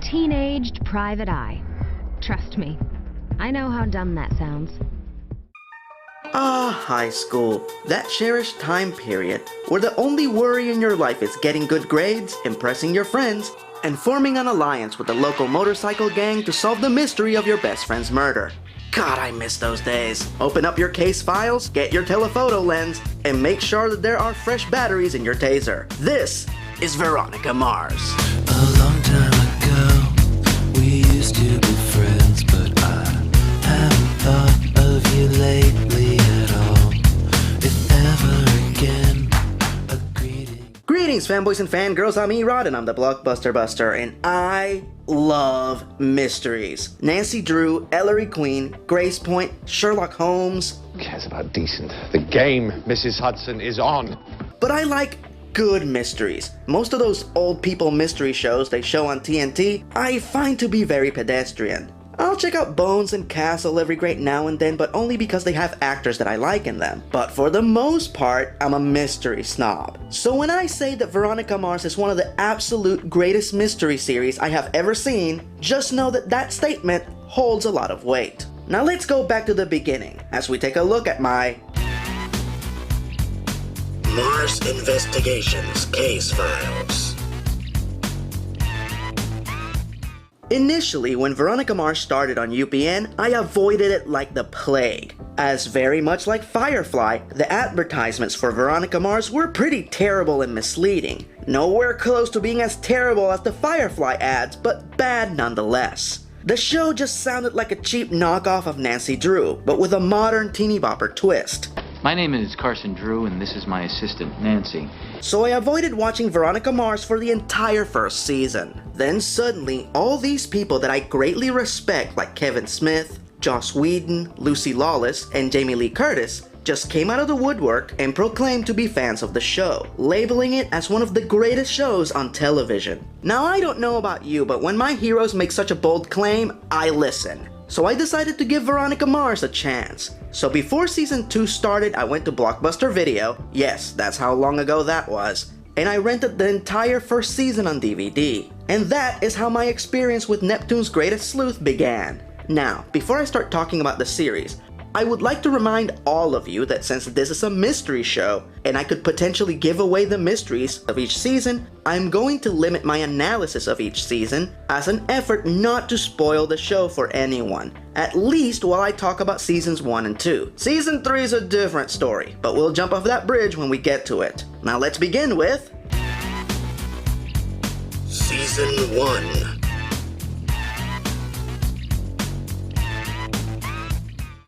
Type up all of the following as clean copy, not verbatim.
teenaged private eye. Trust me, I know how dumb that sounds. Ah, high school. That cherished time period where the only worry in your life is getting good grades, impressing your friends, and forming an alliance with the local motorcycle gang to solve the mystery of your best friend's murder. God, I miss those days. Open up your case files, get your telephoto lens, and make sure that there are fresh batteries in your taser. This is Veronica Mars. A long time ago, we used to be friends, but I haven't thought of you lately at all. If ever again, a greeting. Greetings, fanboys and fangirls. I'm Erod, and I'm the Blockbuster Buster, and I love mysteries. Nancy Drew, Ellery Queen, Grace Point, Sherlock Holmes. Who cares about decent? The game, Mrs. Hudson, is on. But I like good mysteries. Most of those old people mystery shows they show on TNT, I find to be very pedestrian. I'll check out Bones and Castle every great now and then, but only because they have actors that I like in them. But for the most part, I'm a mystery snob. So when I say that Veronica Mars is one of the absolute greatest mystery series I have ever seen, just know that that statement holds a lot of weight. Now let's go back to the beginning as we take a look at my Mars Investigations Case Files. Initially, when Veronica Mars started on UPN, I avoided it like the plague. As very much like Firefly, the advertisements for Veronica Mars were pretty terrible and misleading. Nowhere close to being as terrible as the Firefly ads, but bad nonetheless. The show just sounded like a cheap knockoff of Nancy Drew, but with a modern teeny bopper twist. My name is Carson Drew, and this is my assistant, Nancy. So I avoided watching Veronica Mars for the entire first season. Then suddenly, all these people that I greatly respect, like Kevin Smith, Joss Whedon, Lucy Lawless, and Jamie Lee Curtis, just came out of the woodwork and proclaimed to be fans of the show, labeling it as one of the greatest shows on television. Now I don't know about you, but when my heroes make such a bold claim, I listen. So I decided to give Veronica Mars a chance. So before season 2 started, I went to Blockbuster Video, yes, that's how long ago that was, and I rented the entire first season on DVD. And that is how my experience with Neptune's Greatest Sleuth began. Now, before I start talking about the series, I would like to remind all of you that since this is a mystery show, and I could potentially give away the mysteries of each season, I'm going to limit my analysis of each season as an effort not to spoil the show for anyone, at least while I talk about seasons 1 and 2. Season 3 is a different story, but we'll jump off that bridge when we get to it. Now let's begin with Season 1.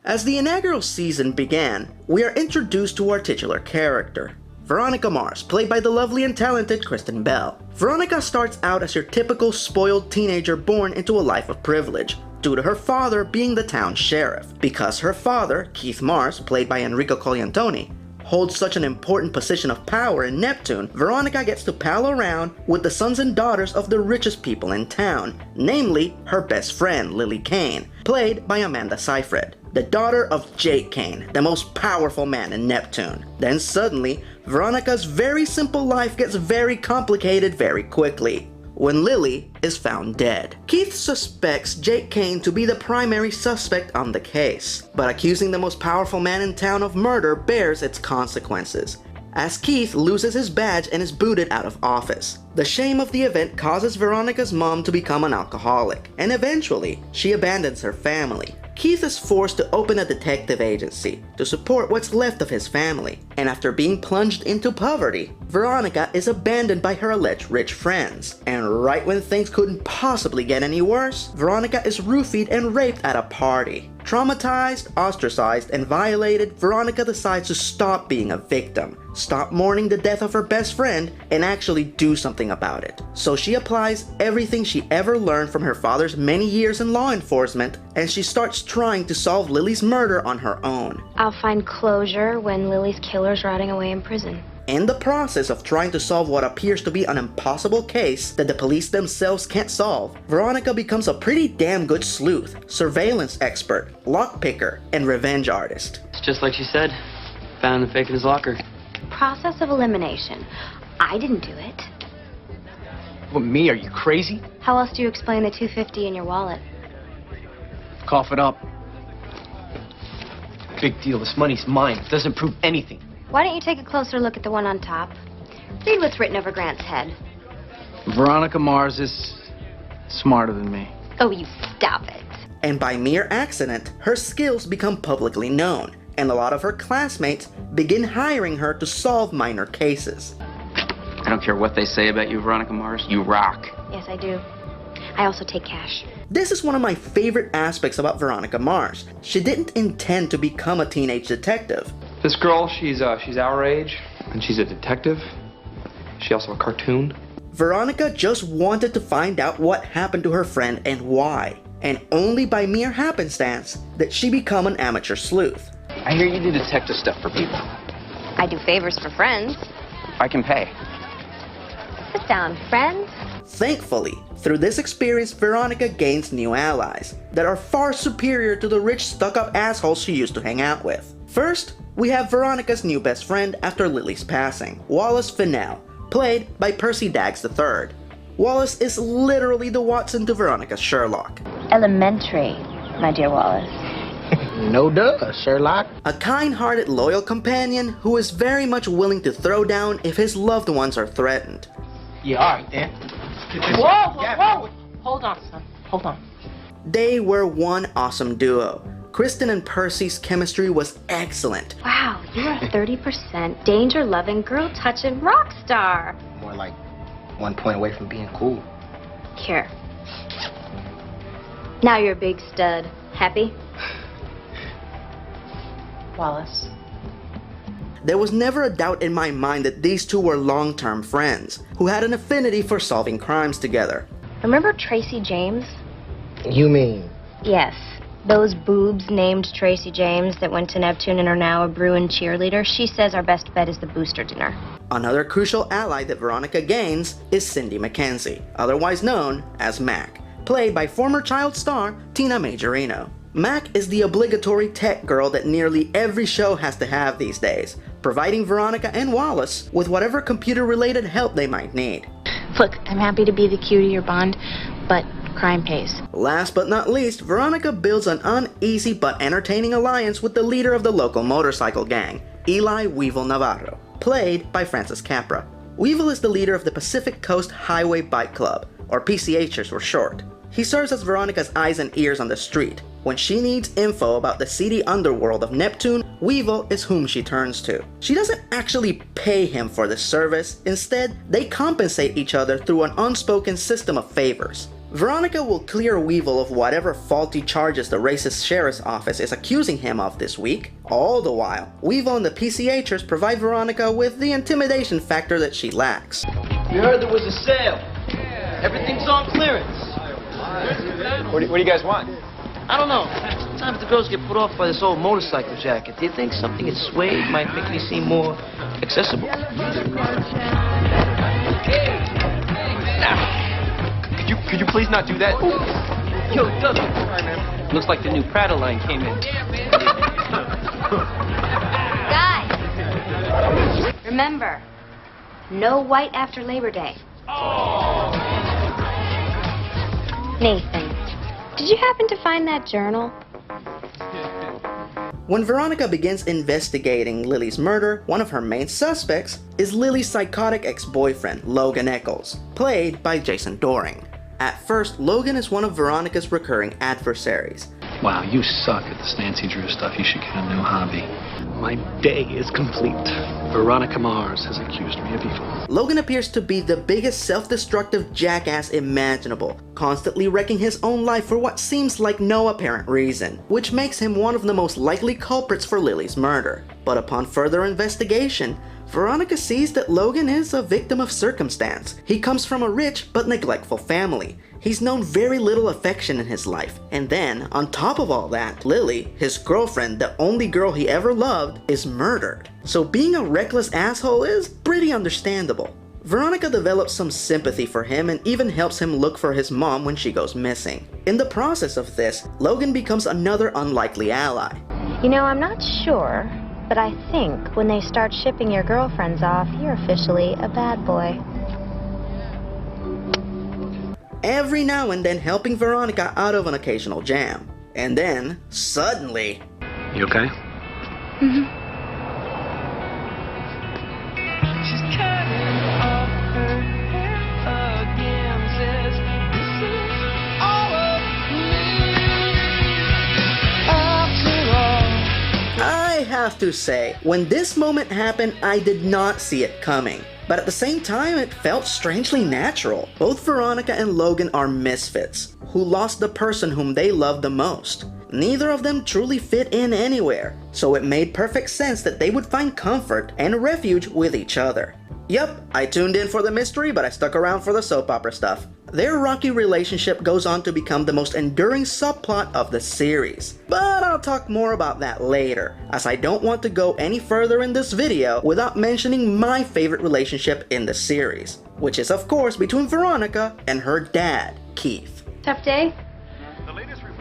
As the inaugural season began, we are introduced to our titular character, Veronica Mars, played by the lovely and talented Kristen Bell. Veronica starts out as your typical spoiled teenager born into a life of privilege, due to her father being the town sheriff. Because her father, Keith Mars, played by Enrico Cogliantoni, holds such an important position of power in Neptune, Veronica gets to pal around with the sons and daughters of the richest people in town, namely her best friend, Lily Kane, played by Amanda Seyfried, the daughter of Jake Kane, the most powerful man in Neptune. Then suddenly, Veronica's very simple life gets very complicated very quickly, when Lily is found dead. Keith suspects Jake Kane to be the primary suspect on the case, but accusing the most powerful man in town of murder bears its consequences, as Keith loses his badge and is booted out of office. The shame of the event causes Veronica's mom to become an alcoholic, and eventually, she abandons her family. Keith is forced to open a detective agency to support what's left of his family, and after being plunged into poverty, Veronica is abandoned by her alleged rich friends. And right when things couldn't possibly get any worse, Veronica is roofied and raped at a party. Traumatized, ostracized, and violated, Veronica decides to stop being a victim, stop mourning the death of her best friend, and actually do something about it. So she applies everything she ever learned from her father's many years in law enforcement, and she starts trying to solve Lily's murder on her own. I'll find closure when Lily's killer's rotting away in prison. In the process of trying to solve what appears to be an impossible case that the police themselves can't solve, Veronica becomes a pretty damn good sleuth, surveillance expert, lockpicker, and revenge artist. It's just like she said. Found the fake in his locker. Process of elimination. I didn't do it. What, me? Are you crazy? How else do you explain the $250 in your wallet? Cough it up. Big deal. This money's mine. It doesn't prove anything. Why don't you take a closer look at the one on top? Read what's written over Grant's head. Veronica Mars is smarter than me. Oh, you stop it. And by mere accident, her skills become publicly known, and a lot of her classmates begin hiring her to solve minor cases. I don't care what they say about you, Veronica Mars. You rock. Yes, I do. I also take cash. This is one of my favorite aspects about Veronica Mars. She didn't intend to become a teenage detective. This girl, she's our age, and she's a detective. She also a cartoon. Veronica just wanted to find out what happened to her friend and why. And only by mere happenstance did she become an amateur sleuth. I hear you do detective stuff for people. I do favors for friends. I can pay. Sit down, friends. Thankfully, through this experience, Veronica gains new allies that are far superior to the rich stuck-up assholes she used to hang out with. First, we have Veronica's new best friend after Lily's passing, Wallace Fennell, played by Percy Daggs III. Wallace is literally the Watson to Veronica's Sherlock. Elementary, my dear Wallace. No duh, Sherlock. A kind-hearted, loyal companion who is very much willing to throw down if his loved ones are threatened. Yeah, alright then. Whoa! Hold on, son. Hold on. They were one awesome duo. Kristen and Percy's chemistry was excellent. Wow, you're a 30% danger-loving, girl-touching rock star. More like 1 point away from being cool. Here. Now you're a big stud. Happy? Wallace. There was never a doubt in my mind that these two were long-term friends, who had an affinity for solving crimes together. Remember Tracy James? You mean? Yes. Those boobs named Tracy James that went to Neptune and are now a Bruin cheerleader. She says our best bet is the booster dinner. Another crucial ally that Veronica gains is Cindy McKenzie, otherwise known as Mac, played by former child star Tina Majorino. Mac is the obligatory tech girl that nearly every show has to have these days, providing Veronica and Wallace with whatever computer-related help they might need. Look, I'm happy to be the cutie to your bond, but crime pays. Last but not least, Veronica builds an uneasy but entertaining alliance with the leader of the local motorcycle gang, Eli Weevil Navarro, played by Francis Capra. Weevil is the leader of the Pacific Coast Highway Bike Club, or PCHers for short. He serves as Veronica's eyes and ears on the street. When she needs info about the seedy underworld of Neptune, Weevil is whom she turns to. She doesn't actually pay him for this service. Instead, they compensate each other through an unspoken system of favors. Veronica will clear Weevil of whatever faulty charges the racist sheriff's office is accusing him of this week. All the while, Weevil and the PCHers provide Veronica with the intimidation factor that she lacks. You heard there was a sale. Everything's on clearance. What do you guys want? I don't know. Sometimes the girls get put off by this old motorcycle jacket. Do you think something in suede might make me seem more accessible? Could you please not do that? Yo, Doug. Looks like the new Prada line came in. Guys! Remember, no white after Labor Day. Nathan, did you happen to find that journal? When Veronica begins investigating Lily's murder, one of her main suspects is Lily's psychotic ex-boyfriend, Logan Eccles, played by Jason Doring. At first, Logan is one of Veronica's recurring adversaries. Wow, you suck at this Nancy Drew stuff. You should get a new hobby. My day is complete. Veronica Mars has accused me of evil. Logan appears to be the biggest self-destructive jackass imaginable, constantly wrecking his own life for what seems like no apparent reason, which makes him one of the most likely culprits for Lily's murder. But upon further investigation, Veronica sees that Logan is a victim of circumstance. He comes from a rich but neglectful family. He's known very little affection in his life. And then, on top of all that, Lily, his girlfriend, the only girl he ever loved, is murdered. So being a reckless asshole is pretty understandable. Veronica develops some sympathy for him and even helps him look for his mom when she goes missing. In the process of this, Logan becomes another unlikely ally. You know, I'm not sure, but I think when they start shipping your girlfriends off, you're officially a bad boy. every now and then helping Veronica out of an occasional jam. And then, suddenly... You okay? Mm-hmm. I have to say, when this moment happened, I did not see it coming. But at the same time, it felt strangely natural. Both Veronica and Logan are misfits, who lost the person whom they loved the most. Neither of them truly fit in anywhere, so it made perfect sense that they would find comfort and refuge with each other. Yup, I tuned in for the mystery, but I stuck around for the soap opera stuff. Their rocky relationship goes on to become the most enduring subplot of the series. But I'll talk more about that later, as I don't want to go any further in this video without mentioning my favorite relationship in the series, which is of course between Veronica and her dad, Keith. Tough day?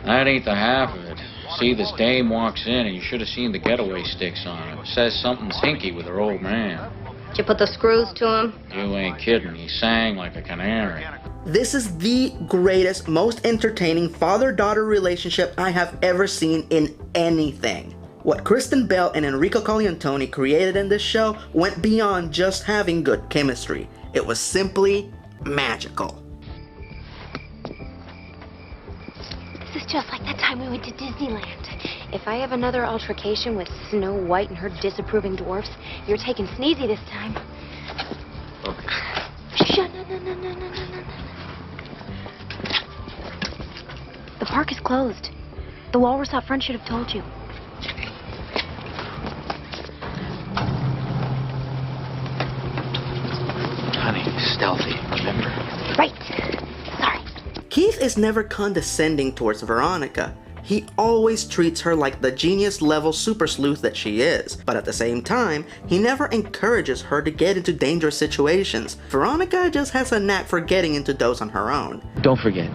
That ain't the half of it. See, this dame walks in and you should have seen the getaway sticks on her. Says something's hinky with her old man. Did you put the screws to him? You ain't kidding. He sang like a canary. This is the greatest, most entertaining father-daughter relationship I have ever seen in anything. What Kristen Bell and Enrico Colantoni created in this show went beyond just having good chemistry. It was simply magical. This is just like that time we went to Disneyland. If I have another altercation with Snow White and her disapproving dwarfs, you're taking Sneezy this time. Okay. Shut no. The park is closed. The walrus out front should have told you. Honey, stealthy, remember? Right. Sorry. Keith is never condescending towards Veronica. He always treats her like the genius-level super sleuth that she is, but at the same time, he never encourages her to get into dangerous situations. Veronica just has a knack for getting into those on her own. Don't forget,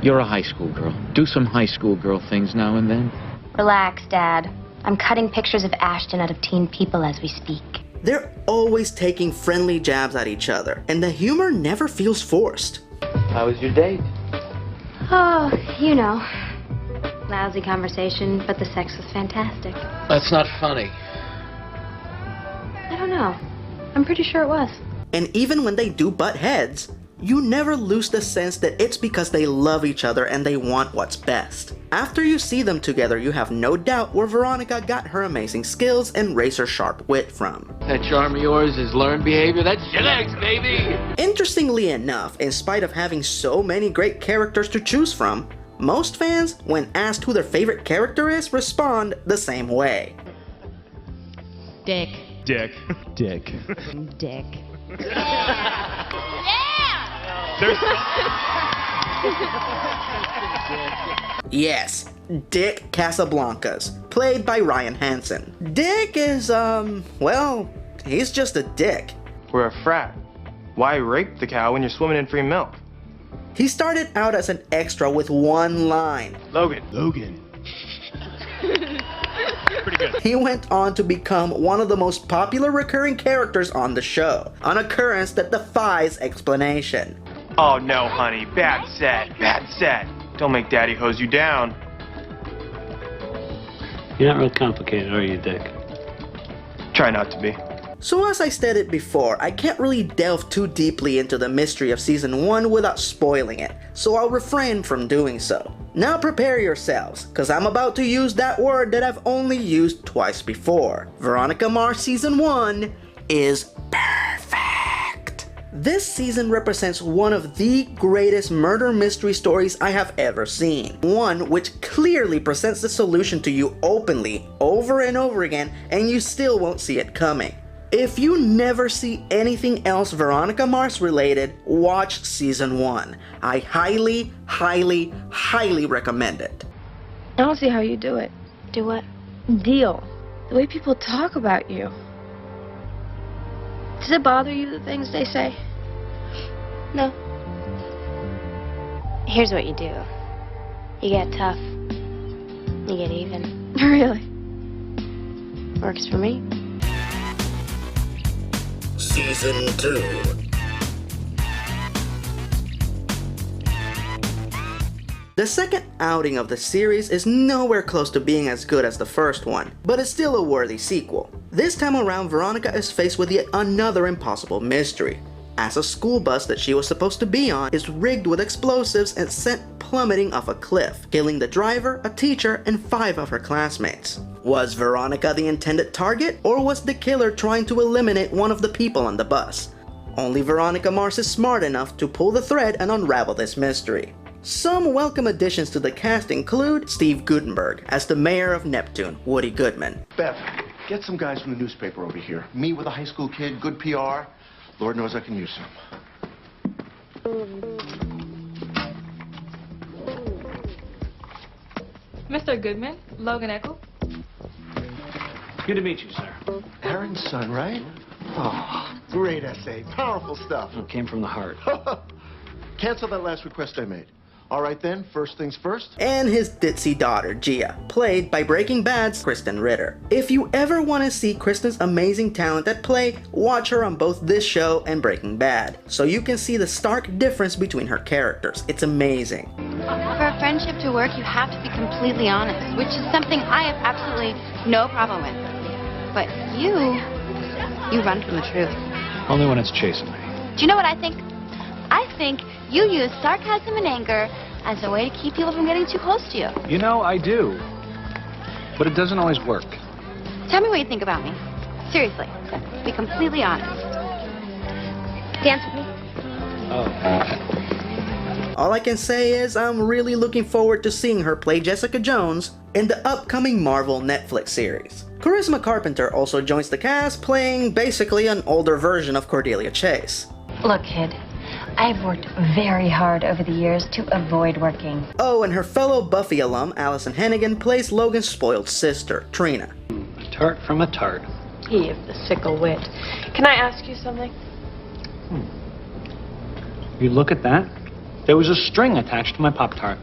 you're a high school girl. Do some high school girl things now and then. Relax, Dad. I'm cutting pictures of Ashton out of Teen People as we speak. They're always taking friendly jabs at each other, and the humor never feels forced. How was your date? Oh, you know. Lousy conversation, but the sex was fantastic. That's not funny. I don't know. I'm pretty sure it was. And even when they do butt heads, you never lose the sense that it's because they love each other and they want what's best. After you see them together, you have no doubt where Veronica got her amazing skills and razor-sharp wit from. That charm of yours is learned behavior. That's genetics, baby! Interestingly enough, in spite of having so many great characters to choose from, most fans, when asked who their favorite character is, respond the same way. Dick. Dick. Dick. Dick. Yes, Dick Casablancas, played by Ryan Hansen. Dick is, well, he's just a dick. We're a frat. Why rape the cow when you're swimming in free milk? He started out as an extra with one line. Logan. Pretty good. He went on to become one of the most popular recurring characters on the show, an occurrence that defies explanation. Oh no, honey. Bad set. Don't make Daddy hose you down. You're not real complicated, are you, Dick? Try not to be. So as I stated before, I can't really delve too deeply into the mystery of Season 1 without spoiling it, so I'll refrain from doing so. Now prepare yourselves, cause I'm about to use that word that I've only used twice before. Veronica Mars Season 1 is perfect. This season represents one of the greatest murder mystery stories I have ever seen. One which clearly presents the solution to you openly, over and over again, and you still won't see it coming. If you never see anything else Veronica Mars related, watch Season 1. I highly recommend it. I don't see how you do it. Do what? Deal. The way people talk about you. Does it bother you, the things they say? No. Here's what you do. You get tough. You get even. Really? Works for me. Season 2. The second outing of the series is nowhere close to being as good as the first one, but it's still a worthy sequel. This time around, Veronica is faced with yet another impossible mystery, as a school bus that she was supposed to be on is rigged with explosives and sent plummeting off a cliff, killing the driver, a teacher, and 5 of her classmates. Was Veronica the intended target, or was the killer trying to eliminate one of the people on the bus? Only Veronica Mars is smart enough to pull the thread and unravel this mystery. Some welcome additions to the cast include Steve Guttenberg as the mayor of Neptune, Woody Goodman. Beth, get some guys from the newspaper over here. Me with a high school kid, good PR. Lord knows I can use some. Mr. Goodman, Logan Eckel. Good to meet you, sir. Aaron's son, right? Oh, great essay. Powerful stuff. It came from the heart. Cancel that last request I made. All right then, first things first. And his ditzy daughter, Gia, played by Breaking Bad's Kristen Ritter. If you ever want to see Kristen's amazing talent at play, watch her on both this show and Breaking Bad, so you can see the stark difference between her characters. It's amazing. For a friendship to work, you have to be completely honest, which is something I have absolutely no problem with. But you run from the truth. Only when it's chasing me. Do you know what I think? I think you use sarcasm and anger as a way to keep people from getting too close to you. You know, I do. But it doesn't always work. Tell me what you think about me. Seriously. Be completely honest. Dance with me. Oh. All I can say is I'm really looking forward to seeing her play Jessica Jones in the upcoming Marvel Netflix series. Charisma Carpenter also joins the cast, playing basically an older version of Cordelia Chase. Look, kid, I've worked very hard over the years to avoid working. Oh, and her fellow Buffy alum, Allison Hannigan, plays Logan's spoiled sister, Trina. A tart from a tart. He is the sickle wit. Can I ask you something? You look at that. There was a string attached to my Pop-Tart.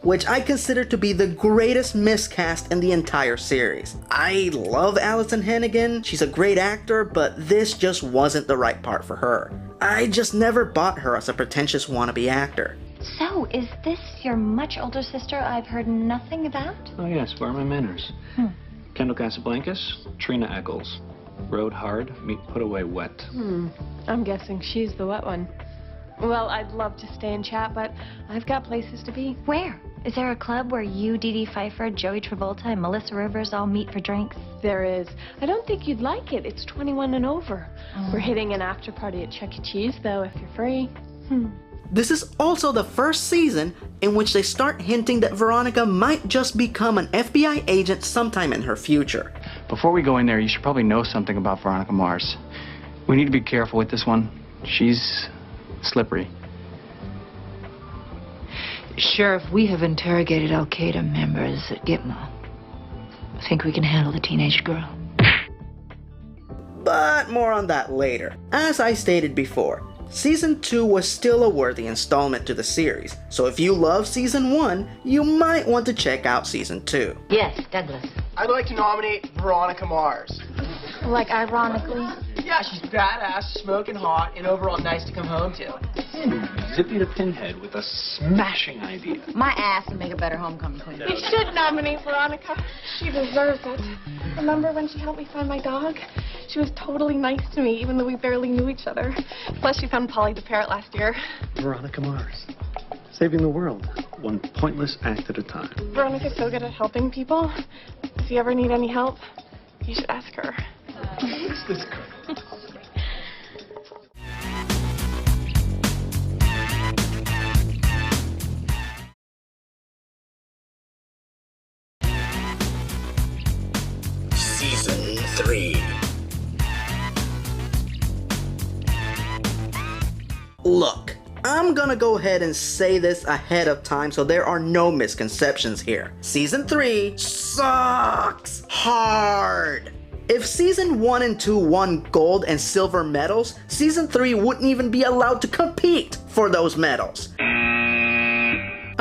Which I consider to be the greatest miscast in the entire series. I love Allison Hannigan, she's a great actor, but this just wasn't the right part for her. I just never bought her as a pretentious wannabe actor. So, is this your much older sister I've heard nothing about? Oh yes, where are my manners? Kendall Casablancas, Trina Eccles. Rode hard, meat put away wet. I'm guessing she's the wet one. Well, I'd love to stay and chat, but I've got places to be. Where? Is there a club where you, Dee Dee Pfeiffer, Joey Travolta, and Melissa Rivers all meet for drinks? There is. I don't think you'd like it. It's 21 and over. We're hitting an after party at Chuck E. Cheese, though, if you're free. This is also the first season in which they start hinting that Veronica might just become an FBI agent sometime in her future. Before we go in there, you should probably know something about Veronica Mars. We need to be careful with this one. She's slippery. Sheriff, we have interrogated Al-Qaeda members at Gitmo. I think we can handle the teenage girl. But more on that later. As I stated before, Season 2 was still a worthy installment to the series, so if you love Season 1, you might want to check out Season 2. Yes, Douglas. I'd like to nominate Veronica Mars. Like, ironically? Yeah, she's badass, smoking hot, and overall nice to come home to. Zippy the Pinhead with a smashing idea. My ass would make a better homecoming queen. You should nominate Veronica. She deserves it. Remember when she helped me find my dog? She was totally nice to me, even though we barely knew each other. Plus, she found Polly the parrot last year. Veronica Mars. Saving the world, one pointless act at a time. Veronica's so good at helping people. If you ever need any help, you should ask her. What's this girl? Season 3. Look, I'm gonna go ahead and say this ahead of time so there are no misconceptions here. Season 3 sucks hard. If Season 1 and 2 won gold and silver medals, Season 3 wouldn't even be allowed to compete for those medals.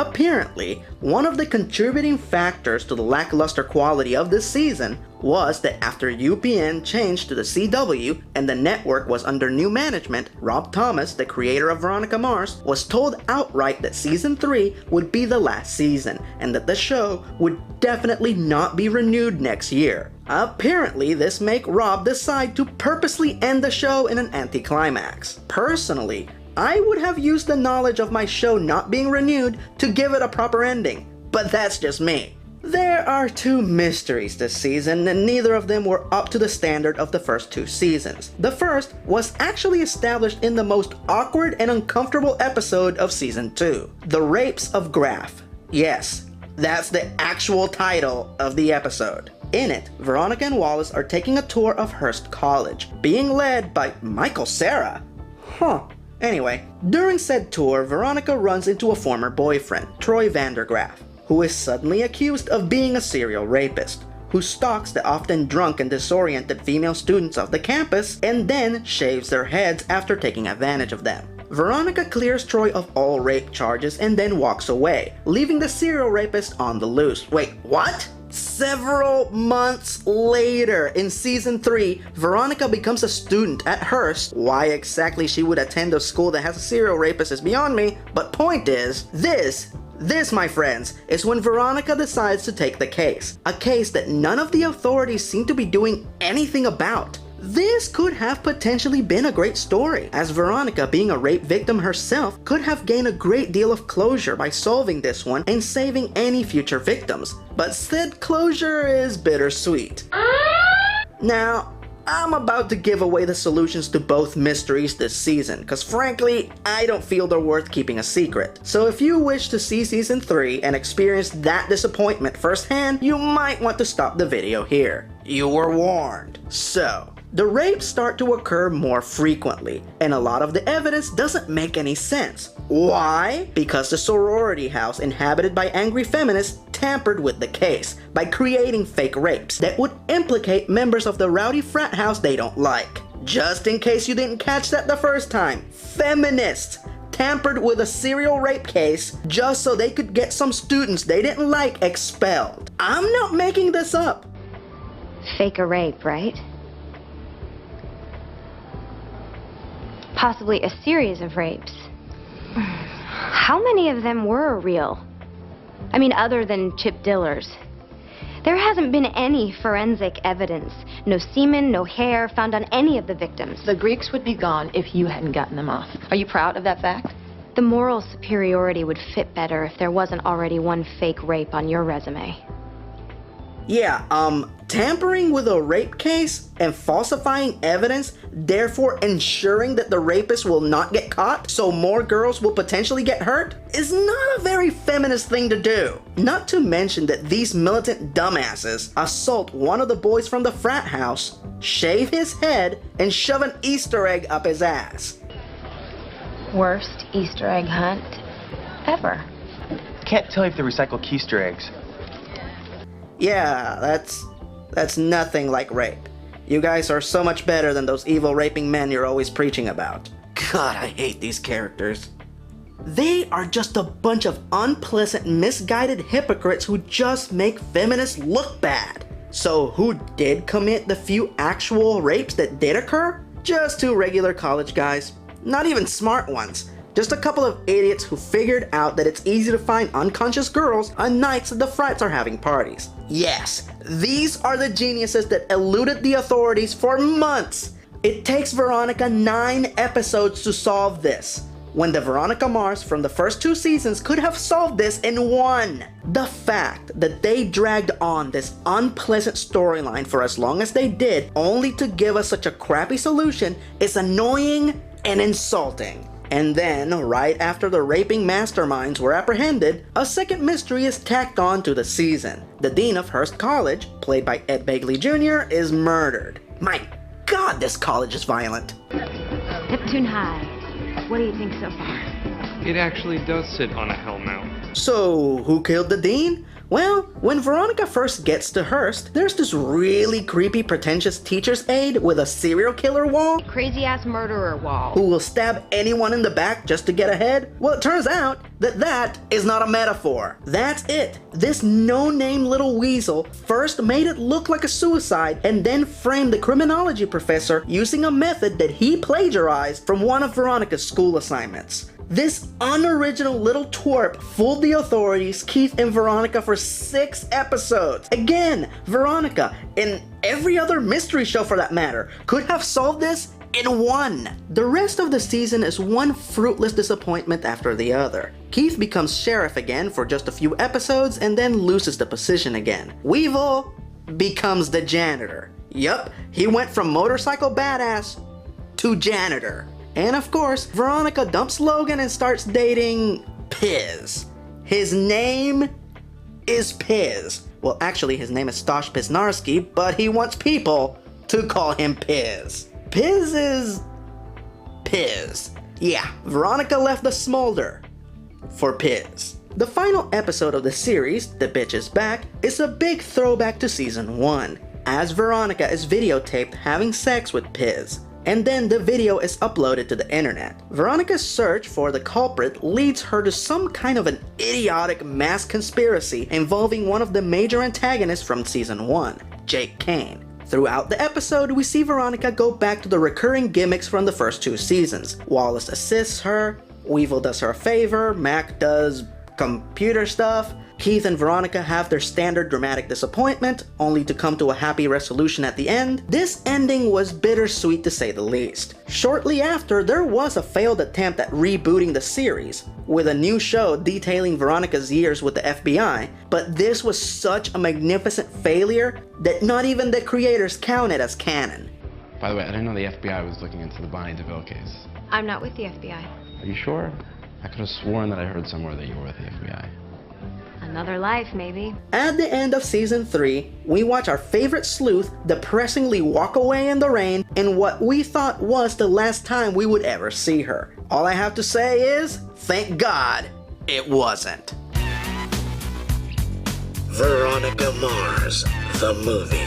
Apparently, one of the contributing factors to the lackluster quality of this season was that after UPN changed to the CW and the network was under new management, Rob Thomas, the creator of Veronica Mars, was told outright that season 3 would be the last season and that the show would definitely not be renewed next year. Apparently, this made Rob decide to purposely end the show in an anticlimax. Personally, I would have used the knowledge of my show not being renewed to give it a proper ending, but that's just me. There are 2 mysteries this season, and neither of them were up to the standard of the first 2 seasons. The first was actually established in the most awkward and uncomfortable episode of season 2, The Rapes of Graf. Yes, that's the actual title of the episode. In it, Veronica and Wallace are taking a tour of Hearst College, being led by Michael Cera. Anyway, during said tour, Veronica runs into a former boyfriend, Troy Vandergraff, who is suddenly accused of being a serial rapist, who stalks the often drunk and disoriented female students of the campus and then shaves their heads after taking advantage of them. Veronica clears Troy of all rape charges and then walks away, leaving the serial rapist on the loose. Wait, what? Several months later, in season 3, Veronica becomes a student at Hearst. Why exactly she would attend a school that has a serial rapist is beyond me, but point is, this, my friends, is when Veronica decides to take the case. A case that none of the authorities seem to be doing anything about. This could have potentially been a great story, as Veronica, being a rape victim herself, could have gained a great deal of closure by solving this one and saving any future victims. But said closure is bittersweet. Now, I'm about to give away the solutions to both mysteries this season, cause frankly, I don't feel they're worth keeping a secret. So if you wish to see season 3 and experience that disappointment firsthand, you might want to stop the video here. You were warned. So, the rapes start to occur more frequently, and a lot of the evidence doesn't make any sense. Why? Because the sorority house inhabited by angry feminists tampered with the case by creating fake rapes that would implicate members of the rowdy frat house they don't like. Just in case you didn't catch that the first time, feminists tampered with a serial rape case just so they could get some students they didn't like expelled. I'm not making this up. Fake a rape, right? Possibly a series of rapes. How many of them were real? I mean, other than Chip Diller's. There hasn't been any forensic evidence. No semen, no hair found on any of the victims. The Greeks would be gone if you hadn't gotten them off. Are you proud of that fact? The moral superiority would fit better if there wasn't already one fake rape on your resume. Yeah, tampering with a rape case and falsifying evidence, therefore ensuring that the rapist will not get caught so more girls will potentially get hurt, is not a very feminist thing to do. Not to mention that these militant dumbasses assault one of the boys from the frat house, shave his head, and shove an Easter egg up his ass. Worst Easter egg hunt ever. Can't tell if they recycle Keister eggs. Yeah, that's nothing like rape. You guys are so much better than those evil raping men you're always preaching about. God, I hate these characters. They are just a bunch of unpleasant, misguided hypocrites who just make feminists look bad. So who did commit the few actual rapes that did occur? Just 2 regular college guys. Not even smart ones. Just a couple of idiots who figured out that it's easy to find unconscious girls on nights that the frats are having parties. Yes, these are the geniuses that eluded the authorities for months. It takes Veronica 9 episodes to solve this, when the Veronica Mars from the first 2 seasons could have solved this in 1. The fact that they dragged on this unpleasant storyline for as long as they did, only to give us such a crappy solution, is annoying and insulting. And then, right after the raping masterminds were apprehended, a second mystery is tacked on to the season. The dean of Hearst College, played by Ed Begley Jr., is murdered. My God, this college is violent. Neptune High. What do you think so far? It actually does sit on a hell mountain. So, who killed the dean? Well, when Veronica first gets to Hearst, there's this really creepy, pretentious teacher's aide with a serial killer wall. Crazy ass murderer wall. Who will stab anyone in the back just to get ahead? Well, it turns out, that is not a metaphor. That's it. This no-name little weasel first made it look like a suicide and then framed the criminology professor using a method that he plagiarized from one of Veronica's school assignments. This unoriginal little twerp fooled the authorities, Keith and Veronica for 6 episodes. Again, Veronica, and every other mystery show for that matter, could have solved this in 1. The rest of the season is one fruitless disappointment after the other. Keith becomes sheriff again for just a few episodes and then loses the position again. Weevil becomes the janitor. Yup, he went from motorcycle badass to janitor. And of course, Veronica dumps Logan and starts dating Piz. His name is Piz. Well, actually, his name is Stosh Piznarski, but he wants people to call him Piz. Piz is Piz. Yeah, Veronica left the smolder for Piz. The final episode of the series, The Bitch Is Back, is a big throwback to season 1, as Veronica is videotaped having sex with Piz. And then the video is uploaded to the internet. Veronica's search for the culprit leads her to some kind of an idiotic mass conspiracy involving one of the major antagonists from season 1, Jake Kane. Throughout the episode, we see Veronica go back to the recurring gimmicks from the first 2 seasons. Wallace assists her, Weevil does her a favor, Mac does computer stuff, Keith and Veronica have their standard dramatic disappointment, only to come to a happy resolution at the end. This ending was bittersweet to say the least. Shortly after, there was a failed attempt at rebooting the series, with a new show detailing Veronica's years with the FBI, but this was such a magnificent failure that not even the creators count it as canon. By the way, I didn't know the FBI was looking into the Bonnie DeVille case. I'm not with the FBI. Are you sure? I could have sworn that I heard somewhere that you were with the FBI. Another life, maybe. At the end of season 3, we watch our favorite sleuth depressingly walk away in the rain in what we thought was the last time we would ever see her. All I have to say is, thank God it wasn't. Veronica Mars, the movie.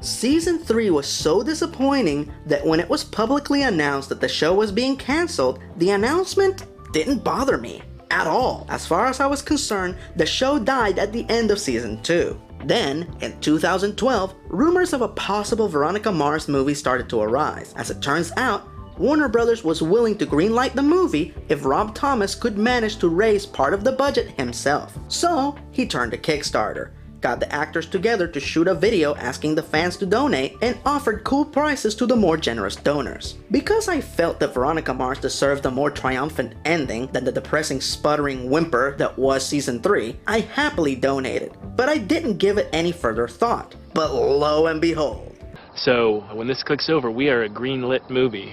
Season 3 was so disappointing that when it was publicly announced that the show was being cancelled, the announcement didn't bother me at all. As far as I was concerned, the show died at the end of season 2. Then, in 2012, rumors of a possible Veronica Mars movie started to arise. As it turns out, Warner Brothers was willing to greenlight the movie if Rob Thomas could manage to raise part of the budget himself. So, he turned to Kickstarter, got the actors together to shoot a video asking the fans to donate, and offered cool prizes to the more generous donors. Because I felt that Veronica Mars deserved a more triumphant ending than the depressing sputtering whimper that was season 3, I happily donated, but I didn't give it any further thought. But lo and behold. So, when this clicks over, we are a green-lit movie.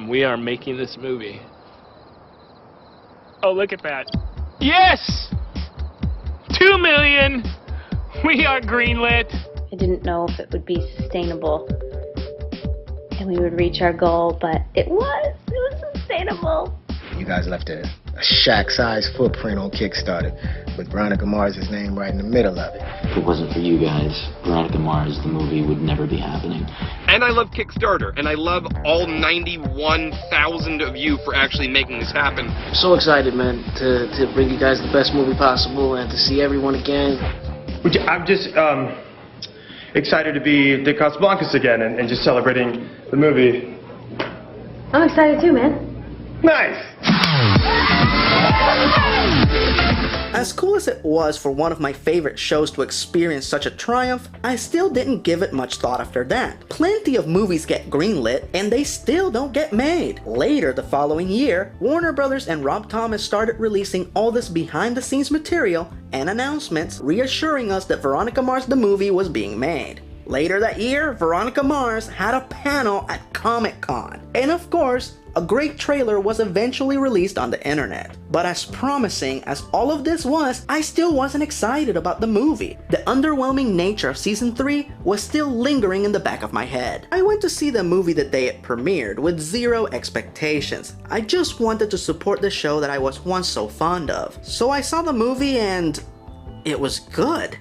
We are making this movie. Oh, look at that. Yes! 2 million! We are greenlit. I didn't know if it would be sustainable and we would reach our goal, but it was sustainable. You guys left a shack-sized footprint on Kickstarter with Veronica Mars' name right in the middle of it. If it wasn't for you guys, Veronica Mars, the movie, would never be happening. And I love Kickstarter, and I love all 91,000 of you for actually making this happen. So excited, man, to bring you guys the best movie possible and to see everyone again. I'm just excited to be De Casablancas again and just celebrating the movie. I'm excited too, man. Nice! As cool as it was for one of my favorite shows to experience such a triumph, I still didn't give it much thought after that. Plenty of movies get greenlit, and they still don't get made. Later the following year, Warner Brothers and Rob Thomas started releasing all this behind-the-scenes material and announcements reassuring us that Veronica Mars the movie was being made. Later that year, Veronica Mars had a panel at Comic-Con, and of course, a great trailer was eventually released on the internet. But as promising as all of this was, I still wasn't excited about the movie. The underwhelming nature of season 3 was still lingering in the back of my head. I went to see the movie the day it premiered with zero expectations. I just wanted to support the show that I was once so fond of. So I saw the movie and it was good.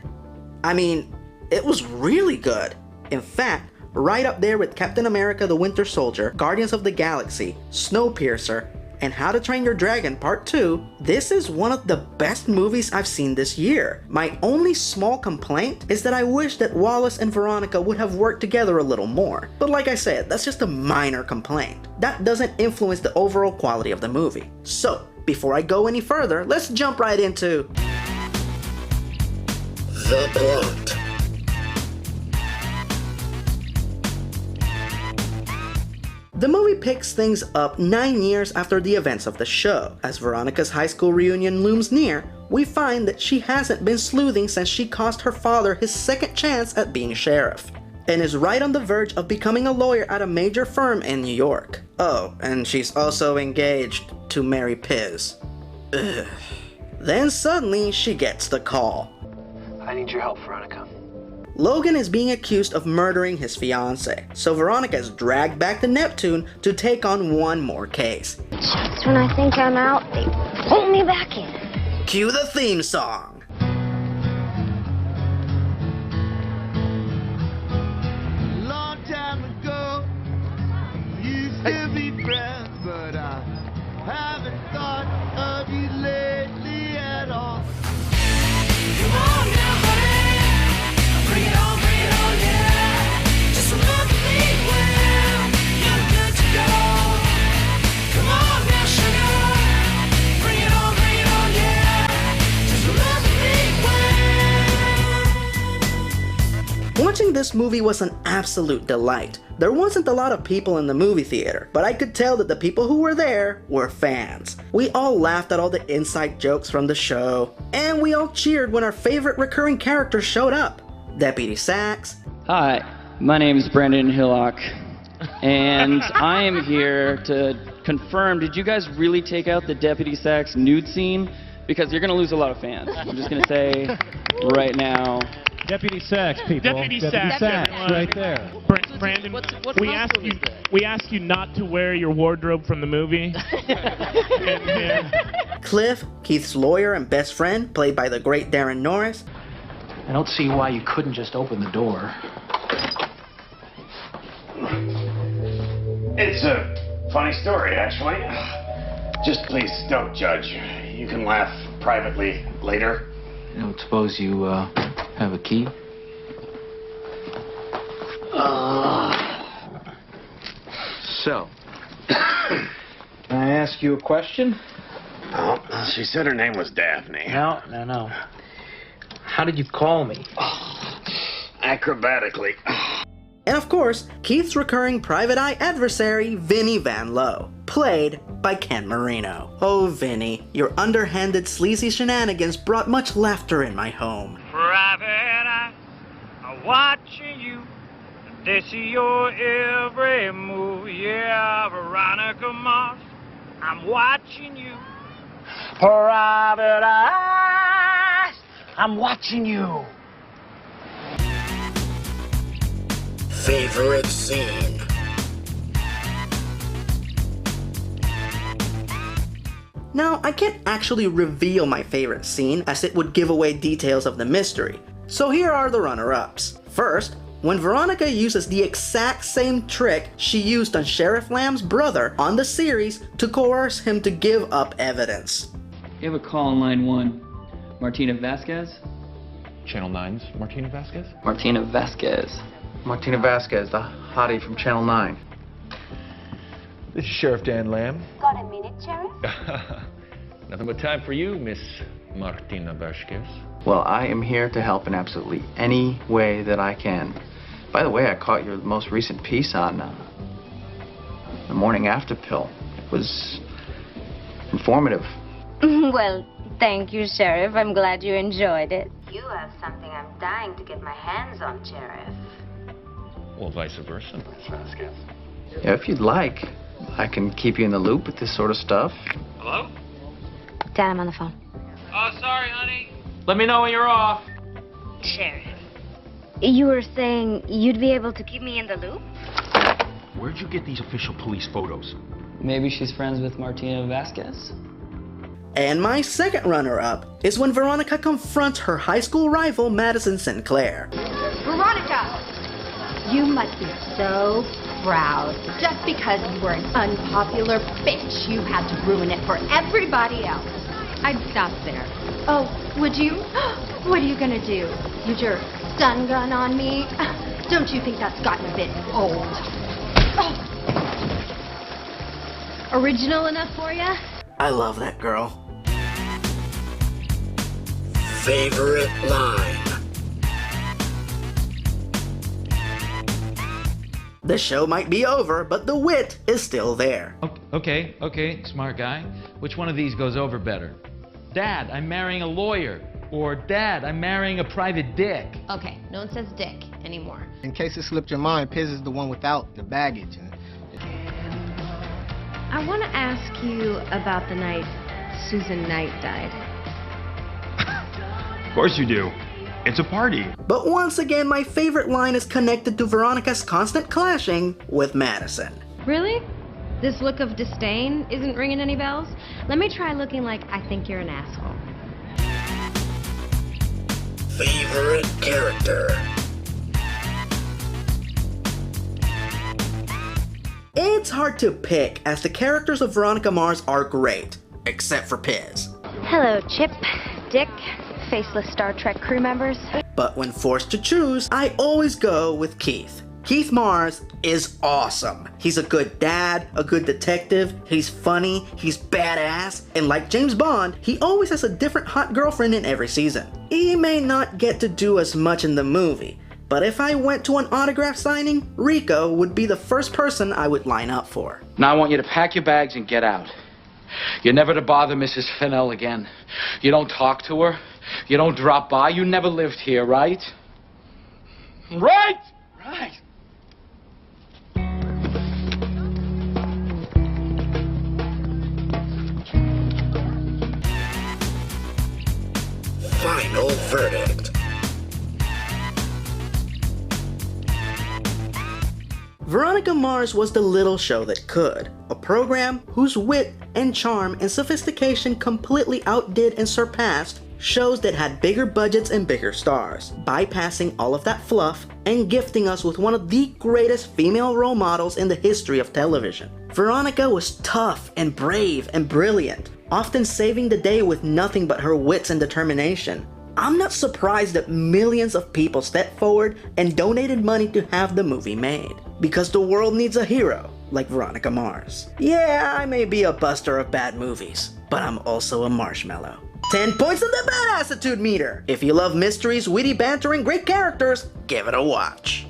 I mean, it was really good. In fact, right up there with Captain America the Winter Soldier, Guardians of the Galaxy, Snowpiercer, and How to Train Your Dragon Part 2, this is one of the best movies I've seen this year. My only small complaint is that I wish that Wallace and Veronica would have worked together a little more. But like I said, that's just a minor complaint. That doesn't influence the overall quality of the movie. So, before I go any further, let's jump right into the plot. The movie picks things up 9 years after the events of the show. As Veronica's high school reunion looms near, we find that she hasn't been sleuthing since she cost her father his second chance at being sheriff, and is right on the verge of becoming a lawyer at a major firm in New York. Oh, and she's also engaged to marry Piz. Ugh. Then suddenly she gets the call. I need your help, Veronica. Logan is being accused of murdering his fiancée, so Veronica is dragged back to Neptune to take on one more case. Just when I think I'm out, they pull me back in. Cue the theme song. Long time ago, we used to be friends, but I haven't thought of you lately at all. Come on now, honey. Bring it on, yeah. Just remember me when you're good to go. Come on now, sugar. Bring it on, yeah. Just remember me when. Watching this movie was an absolute delight. There wasn't a lot of people in the movie theater, but I could tell that the people who were there were fans. We all laughed at all the inside jokes from the show, and we all cheered when our favorite recurring characters showed up. Deputy Sachs. Hi, my name is Brandon Hillock, and I am here to confirm, did you guys really take out the Deputy Sachs nude scene? Because you're going to lose a lot of fans. I'm just going to say right now. Deputy Sachs, people. Deputy Sachs, right there. Brandon, we asked you not to wear your wardrobe from the movie. Cliff, Keith's lawyer and best friend, played by the great Darren Norris. I don't see why you couldn't just open the door. It's a funny story, actually. Just please don't judge. You can laugh privately later. I don't suppose you have a key? So, can I ask you a question? Oh, she said her name was Daphne. No. How did you call me? Acrobatically. And of course, Keith's recurring private eye adversary, Vinny Van Lowe, played by Ken Marino. Oh, Vinny, your underhanded sleazy shenanigans brought much laughter in my home. Private eye, I'm watching you. They see your every move. Yeah, Veronica Mars, I'm watching you. Private eyes, I'm watching you. Favorite scene. Now, I can't actually reveal my favorite scene as it would give away details of the mystery, so here are the runner-ups. First, when Veronica uses the exact same trick she used on Sheriff Lamb's brother on the series to coerce him to give up evidence. You have a call on line 1. Martina Vasquez? Channel 9's Martina Vasquez? Martina Vasquez. Martina Vasquez, the hottie from Channel 9. This is Sheriff Dan Lamb. Got a minute, Sheriff? Nothing but time for you, Miss Martina Vasquez. Well, I am here to help in absolutely any way that I can. By the way, I caught your most recent piece on the morning after pill. It was informative. Well, thank you, Sheriff. I'm glad you enjoyed it. You have something I'm dying to get my hands on, Sheriff. Well, vice versa, Miss Vasquez. Yeah, if you'd like, I can keep you in the loop with this sort of stuff. Hello? Dad, I'm on the phone. Oh, sorry, honey. Let me know when you're off. Sheriff, you were saying you'd be able to keep me in the loop? Where'd you get these official police photos? Maybe she's friends with Martina Vasquez? And my second runner-up is when Veronica confronts her high school rival, Madison Sinclair. Veronica! You must be so proud. Just because you were an unpopular bitch, you had to ruin it for everybody else. I'd stop there. Oh, would you? What are you gonna do? Use your stun gun on me? Don't you think that's gotten a bit old? Original enough for ya? I love that girl. Favorite line. The show might be over, but the wit is still there. Okay, smart guy. Which one of these goes over better? Dad, I'm marrying a lawyer. Or Dad, I'm marrying a private dick. Okay, no one says dick anymore. In case it slipped your mind, Piz is the one without the baggage. I want to ask you about the night Susan Knight died. Of course you do. It's a party. But once again, my favorite line is connected to Veronica's constant clashing with Madison. Really? This look of disdain isn't ringing any bells? Let me try looking like I think you're an asshole. Favorite character. It's hard to pick, as the characters of Veronica Mars are great, except for Piz. Hello, Chip, Dick, faceless Star Trek crew members. But when forced to choose, I always go with Keith. Keith Mars is awesome. He's a good dad, a good detective, he's funny, he's badass, and like James Bond, he always has a different hot girlfriend in every season. He may not get to do as much in the movie, but if I went to an autograph signing, Rico would be the first person I would line up for. Now I want you to pack your bags and get out. You're never to bother Mrs. Fennell again. You don't talk to her. You don't drop by. You never lived here, right? Right! Right. Final verdict. Veronica Mars was the little show that could. A program whose wit and charm and sophistication completely outdid and surpassed shows that had bigger budgets and bigger stars, bypassing all of that fluff and gifting us with one of the greatest female role models in the history of television. Veronica was tough and brave and brilliant, often saving the day with nothing but her wits and determination. I'm not surprised that millions of people stepped forward and donated money to have the movie made, because the world needs a hero like Veronica Mars. Yeah, I may be a buster of bad movies, but I'm also a marshmallow. 10 points on the badassitude meter! If you love mysteries, witty banter, and great characters, give it a watch.